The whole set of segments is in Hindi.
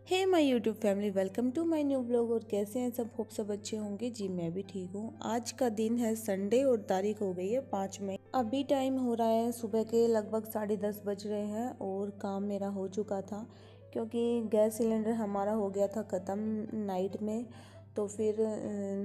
Hey my YouTube family, welcome to my new blog. और कैसे हैं सब? होप सब अच्छे होंगे। जी मैं भी ठीक हूँ। आज का दिन है संडे और तारीख हो गई है 5 मई। अभी टाइम हो रहा है सुबह के लगभग 10:30 बज रहे हैं और काम मेरा हो चुका था क्योंकि गैस सिलेंडर हमारा हो गया था ख़त्म नाइट में। तो फिर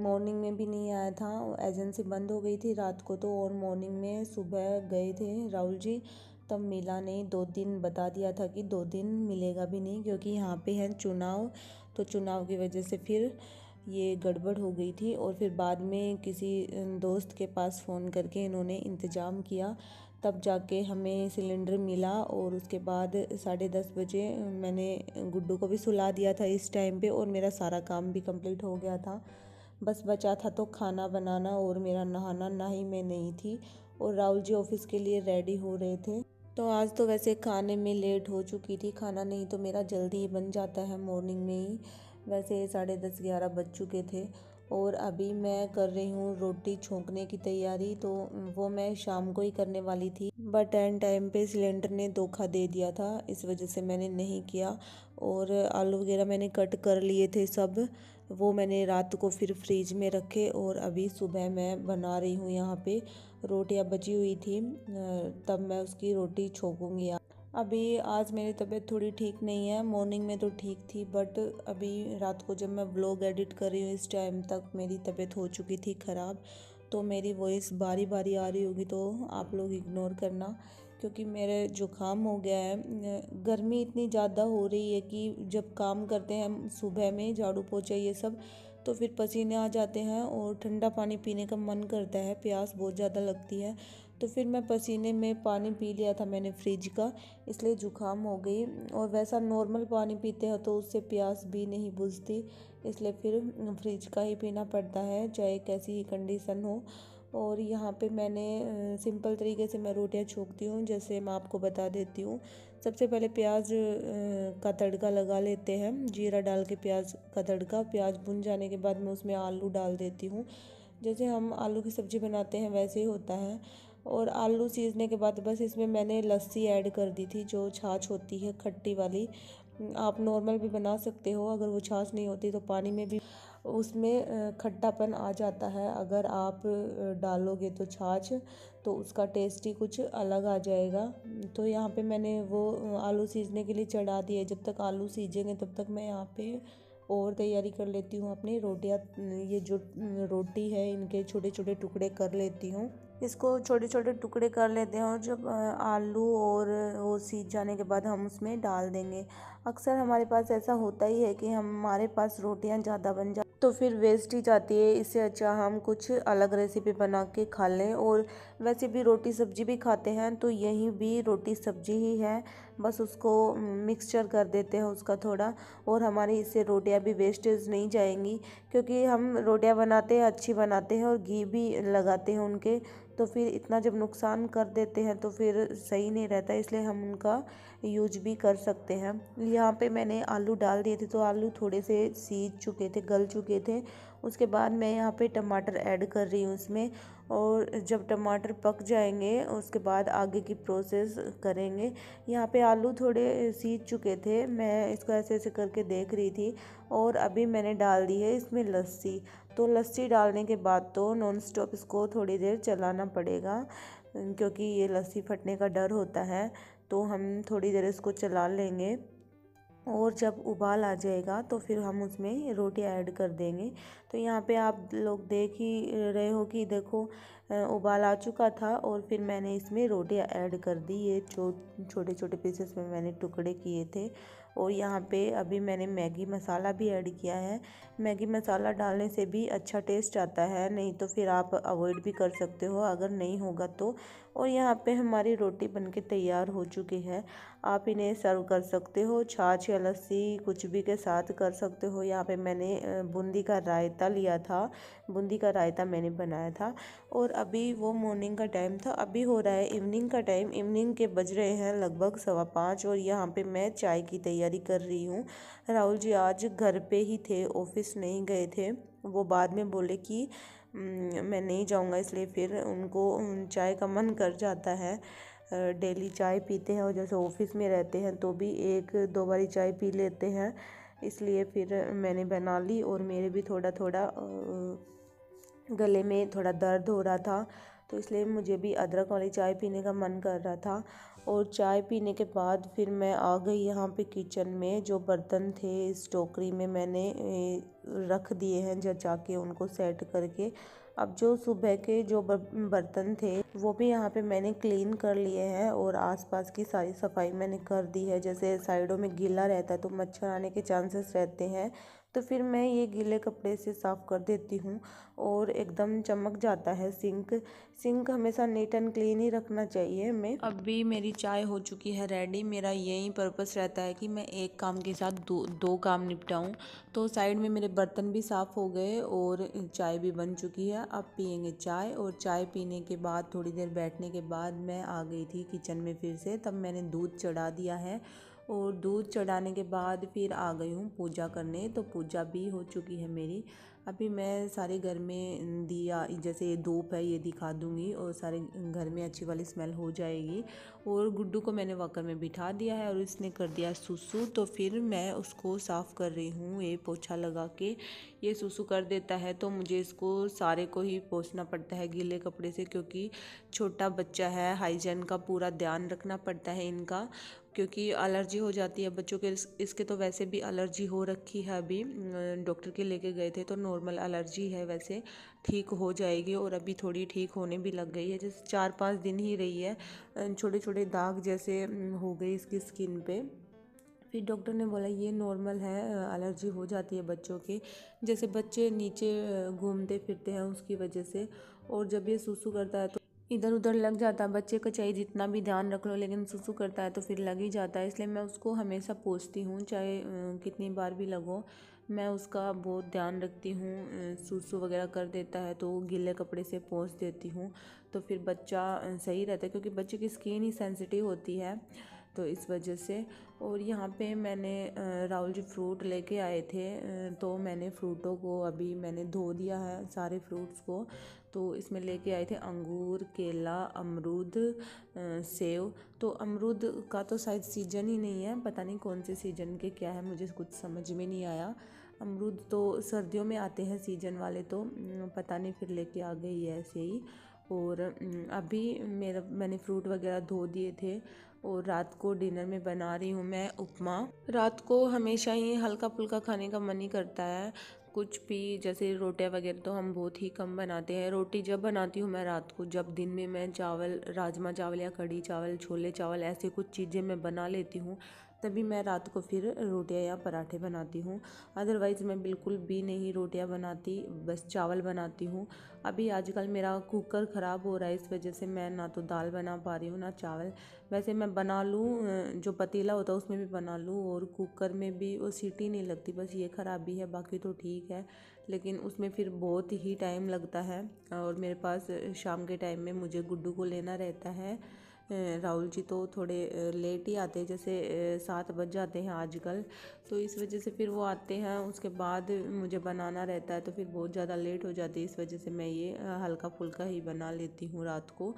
मॉर्निंग में भी नहीं आया था, एजेंसी बंद हो गई थी रात को। तो और मॉर्निंग में सुबह गए थे राहुल जी, तब मिला नहीं। 2 दिन बता दिया था कि 2 दिन मिलेगा भी नहीं क्योंकि यहाँ पे है चुनाव। तो चुनाव की वजह से फिर ये गड़बड़ हो गई थी। और फिर बाद में किसी दोस्त के पास फ़ोन करके इन्होंने इंतज़ाम किया, तब जाके हमें सिलेंडर मिला। और उसके बाद 10:30 बजे मैंने गुड्डू को भी सुला दिया था इस टाइम पे, और मेरा सारा काम भी कंप्लीट हो गया था। बस बचा था तो खाना बनाना और मेरा नहाना। नहाई मैं नहीं थी और राहुल जी ऑफिस के लिए रेडी हो रहे थे। तो आज तो वैसे खाने में लेट हो चुकी थी। खाना नहीं तो मेरा जल्दी ही बन जाता है मॉर्निंग में ही। वैसे 10:30-11 बज चुके थे और अभी मैं कर रही हूँ रोटी छोंकने की तैयारी। तो वो मैं शाम को ही करने वाली थी, बट एंड टाइम पे सिलेंडर ने धोखा दे दिया था, इस वजह से मैंने नहीं किया। और आलू वगैरह मैंने कट कर लिए थे सब, वो मैंने रात को फिर फ्रिज में रखे। और अभी सुबह मैं बना रही हूँ यहाँ पे रोटियाँ बची हुई थी, तब मैं उसकी रोटी छोंकूंगी। अभी आज मेरी तबीयत थोड़ी ठीक नहीं है। मॉर्निंग में तो ठीक थी, बट अभी रात को जब मैं व्लॉग एडिट कर रही हूँ इस टाइम तक मेरी तबीयत हो चुकी थी ख़राब। तो मेरी वॉइस बारी बारी आ रही होगी तो आप लोग इग्नोर करना, क्योंकि मेरे जुकाम हो गया है। गर्मी इतनी ज़्यादा हो रही है कि जब काम करते हैं सुबह में झाड़ू पोछा ये सब, तो फिर पसीने आ जाते हैं और ठंडा पानी पीने का मन करता है, प्यास बहुत ज़्यादा लगती है। तो फिर मैं पसीने में पानी पी लिया था मैंने फ्रिज का, इसलिए ज़ुकाम हो गई। और वैसा नॉर्मल पानी पीते हैं तो उससे प्यास भी नहीं बुझती, इसलिए फिर फ्रिज का ही पीना पड़ता है चाहे कैसी ही कंडीशन हो। और यहाँ पे मैंने सिंपल तरीके से मैं रोटियाँ छोंकती हूँ, जैसे मैं आपको बता देती हूँ। सबसे पहले प्याज का तड़का लगा लेते हैं, जीरा डाल के प्याज का तड़का। प्याज भुन जाने के बाद मैं उसमें आलू डाल देती हूँ, जैसे हम आलू की सब्ज़ी बनाते हैं वैसे ही होता है। और आलू सीजने के बाद बस इसमें मैंने लस्सी ऐड कर दी थी, जो छाछ होती है खट्टी वाली। आप नॉर्मल भी बना सकते हो, अगर वो छाछ नहीं होती तो पानी में भी उसमें खट्टापन आ जाता है। अगर आप डालोगे तो छाछ, तो उसका टेस्ट ही कुछ अलग आ जाएगा। तो यहाँ पे मैंने वो आलू सीजने के लिए चढ़ा दिए। जब तक आलू सीजेंगे तब तक मैं यहाँ पे और तैयारी कर लेती हूँ अपनी रोटियाँ। ये जो रोटी है इनके छोटे छोटे टुकड़े कर लेती हूँ। इसको छोटे छोटे टुकड़े कर लेते हैं और जब आलू और वो सीज जाने के बाद हम उसमें डाल देंगे। अक्सर हमारे पास ऐसा होता ही है कि हमारे पास रोटियां ज़्यादा बन जा तो फिर वेस्ट ही जाती है। इससे अच्छा हम कुछ अलग रेसिपी बना के खा लें। और वैसे भी रोटी सब्जी भी खाते हैं तो यही भी रोटी सब्जी ही है, बस उसको मिक्सचर कर देते हैं उसका थोड़ा। और हमारी इससे रोटियां भी वेस्टेज नहीं जाएंगी, क्योंकि हम रोटियां बनाते हैं अच्छी बनाते हैं और घी भी लगाते हैं उनके। तो फिर इतना जब नुकसान कर देते हैं तो फिर सही नहीं रहता, इसलिए हम उनका यूज भी कर सकते हैं। यहाँ पे मैंने आलू डाल दिए थे तो आलू थोड़े से सीज चुके थे, गल चुके थे। उसके बाद मैं यहाँ पे टमाटर ऐड कर रही हूँ इसमें। और जब टमाटर पक जाएंगे उसके बाद आगे की प्रोसेस करेंगे। यहाँ पे आलू थोड़े सीज चुके थे, मैं इसको ऐसे ऐसे करके देख रही थी। और अभी मैंने डाल दी है इसमें लस्सी। तो लस्सी डालने के बाद तो नॉन स्टॉप इसको थोड़ी देर चलाना पड़ेगा, क्योंकि ये लस्सी फटने का डर होता है। तो हम थोड़ी देर इसको चला लेंगे और जब उबाल आ जाएगा तो फिर हम उसमें रोटियां ऐड कर देंगे। तो यहाँ पे आप लोग देख ही रहे हो कि देखो उबाल आ चुका था और फिर मैंने इसमें रोटियां ऐड कर दी। ये छोटे छोटे पीसेस में मैंने टुकड़े किए थे। और यहाँ पे अभी मैंने मैगी मसाला भी ऐड किया है। मैगी मसाला डालने से भी अच्छा टेस्ट आता है, नहीं तो फिर आप अवॉइड भी कर सकते हो अगर नहीं होगा तो। और यहाँ पे हमारी रोटी बनके तैयार हो चुकी है। आप इन्हें सर्व कर सकते हो छाछ या लस्सी कुछ भी के साथ कर सकते हो। यहाँ पे मैंने बूंदी का रायता लिया था, बूंदी का रायता मैंने बनाया था। और अभी वो मॉर्निंग का टाइम था, अभी हो रहा है इवनिंग का टाइम। इवनिंग के बज रहे हैं लगभग 5:15 और यहाँ पे मैं चाय की तैयारी कर रही हूँ। राहुल जी आज घर पे ही थे, ऑफिस नहीं गए थे। वो बाद में बोले कि मैं नहीं जाऊँगा, इसलिए फिर उनको चाय का मन कर जाता है। डेली चाय पीते हैं और जैसे ऑफिस में रहते हैं तो भी 1-2 बारी चाय पी लेते हैं। इसलिए फिर मैंने बना ली। और मेरे भी थोड़ा थोड़ा गले में थोड़ा दर्द हो रहा था, तो इसलिए मुझे भी अदरक वाली चाय पीने का मन कर रहा था। और चाय पीने के बाद फिर मैं आ गई यहाँ पे किचन में। जो बर्तन थे इस टोकरी में मैंने रख दिए हैं जचा के, उनको सेट करके। अब जो सुबह के जो बर्तन थे वो भी यहाँ पे मैंने क्लीन कर लिए हैं और आसपास की सारी सफाई मैंने कर दी है। जैसे साइडों में गीला रहता है तो मच्छर आने के चांसेस रहते हैं, तो फिर मैं ये गीले कपड़े से साफ़ कर देती हूँ और एकदम चमक जाता है सिंक। सिंक हमेशा नीट एंड क्लीन ही रखना चाहिए हमें। अभी मेरी चाय हो चुकी है रेडी। मेरा यही पर्पस रहता है कि मैं एक काम के साथ दो काम निपटाऊँ। तो साइड में मेरे बर्तन भी साफ़ हो गए और चाय भी बन चुकी है। अब पियेंगे चाय। और चाय पीने के बाद थोड़ी देर बैठने के बाद मैं आ गई थी किचन में फिर से। तब मैंने दूध चढ़ा दिया है और दूध चढ़ाने के बाद फिर आ गई हूँ पूजा करने। तो पूजा भी हो चुकी है मेरी। अभी मैं सारे घर में दिया, जैसे ये धूप है ये दिखा दूँगी और सारे घर में अच्छी वाली स्मेल हो जाएगी। और गुड्डू को मैंने वॉकर में बिठा दिया है और इसने कर दिया सुसु। तो फिर मैं उसको साफ़ कर रही हूँ, ये पोछा लगा के। ये सुसु कर देता है तो मुझे इसको सारे को ही पोंछना पड़ता है गीले कपड़े से, क्योंकि छोटा बच्चा है, हाइजीन का पूरा ध्यान रखना पड़ता है इनका, क्योंकि एलर्जी हो जाती है बच्चों के। इसके तो वैसे भी एलर्जी हो रखी है। अभी डॉक्टर के लेके गए थे तो नॉर्मल एलर्जी है, वैसे ठीक हो जाएगी। और अभी थोड़ी ठीक होने भी लग गई है, जैसे 4-5 दिन ही रही है। छोटे छोटे दाग जैसे हो गए इसकी स्किन पे। फिर डॉक्टर ने बोला ये नॉर्मल है, एलर्जी हो जाती है बच्चों के। जैसे बच्चे नीचे घूमते फिरते हैं उसकी वजह से। और जब ये सुसु करता है तो इधर उधर लग जाता है। बच्चे का चाहे जितना भी ध्यान रख लो, लेकिन सुसु करता है तो फिर लग ही जाता है। इसलिए मैं उसको हमेशा पोंछती हूँ, चाहे कितनी बार भी लगो। मैं उसका बहुत ध्यान रखती हूँ। सुसु वगैरह कर देता है तो गीले कपड़े से पोंछ देती हूँ, तो फिर बच्चा सही रहता है, क्योंकि बच्चे की स्किन ही सेंसिटिव होती है, तो इस वजह से। और यहाँ पे मैंने राहुल जी फ्रूट लेके आए थे, तो मैंने फ्रूटों को अभी मैंने धो दिया है सारे फ्रूट्स को। तो इसमें लेके आए थे अंगूर, केला, अमरूद, सेव। तो अमरूद का तो शायद सीजन ही नहीं है, पता नहीं कौन से सीजन के क्या है, मुझे कुछ समझ में नहीं आया। अमरूद तो सर्दियों में आते हैं सीजन वाले, तो पता नहीं फिर लेके आ गई है ऐसे ही। और अभी मैंने फ्रूट वगैरह धो दिए थे। और रात को डिनर में बना रही हूँ मैं उपमा। रात को हमेशा ही हल्का फुल्का खाने का मन ही करता है, कुछ भी। जैसे रोटियां वगैरह तो हम बहुत ही कम बनाते हैं। रोटी जब बनाती हूँ मैं रात को, जब दिन में मैं चावल, राजमा चावल या कढ़ी चावल, छोले चावल, ऐसे कुछ चीज़ें मैं बना लेती हूँ, तभी मैं रात को फिर रोटियां या पराठे बनाती हूँ। अदरवाइज़ मैं बिल्कुल भी नहीं रोटियां बनाती, बस चावल बनाती हूँ। अभी आजकल मेरा कुकर ख़राब हो रहा है, इस वजह से मैं ना तो दाल बना पा रही हूँ ना चावल। वैसे मैं बना लूँ, जो पतीला होता है उसमें भी बना लूँ और कुकर में भी, वो सीटी नहीं लगती, बस ये ख़राबी है, बाकी तो ठीक है। लेकिन उसमें फिर बहुत ही टाइम लगता है। और मेरे पास शाम के टाइम में मुझे गुड्डू को लेना रहता है। राहुल जी तो थोड़े लेट ही आते हैं, जैसे 7 बज जाते हैं आजकल, तो इस वजह से फिर वो आते हैं, उसके बाद मुझे बनाना रहता है, तो फिर बहुत ज़्यादा लेट हो जाती है। इस वजह से मैं ये हल्का फुल्का ही बना लेती हूँ रात को,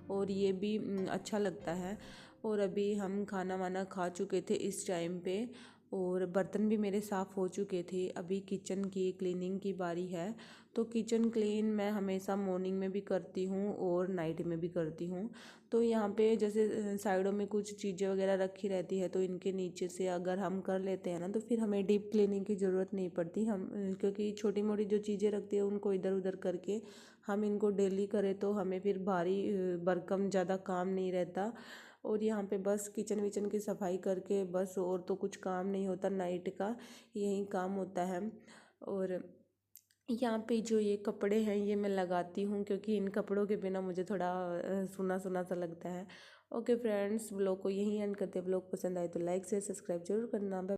और ये भी अच्छा लगता है। और अभी हम खाना वाना खा चुके थे इस टाइम पे, और बर्तन भी मेरे साफ़ हो चुके थे। अभी किचन की क्लीनिंग की बारी है। तो किचन क्लीन मैं हमेशा मॉर्निंग में भी करती हूँ और नाइट में भी करती हूँ। तो यहाँ पे जैसे साइडों में कुछ चीज़ें वगैरह रखी रहती है, तो इनके नीचे से अगर हम कर लेते हैं ना, तो फिर हमें डीप क्लीनिंग की ज़रूरत नहीं पड़ती। हम क्योंकि छोटी मोटी जो चीज़ें रखती है उनको इधर उधर करके हम इनको डेली करें तो हमें फिर भारी भरकम ज़्यादा काम नहीं रहता। और यहाँ पे बस किचन विचन की सफाई करके बस, और तो कुछ काम नहीं होता, नाइट का यही काम होता है। और यहाँ पे जो ये कपड़े हैं ये मैं लगाती हूँ, क्योंकि इन कपड़ों के बिना मुझे थोड़ा सुना सुना सा लगता है। ओके फ्रेंड्स, ब्लॉग को यहीं एंड करते हैं। ब्लॉग पसंद आए तो लाइक से सब्सक्राइब जरूर करना।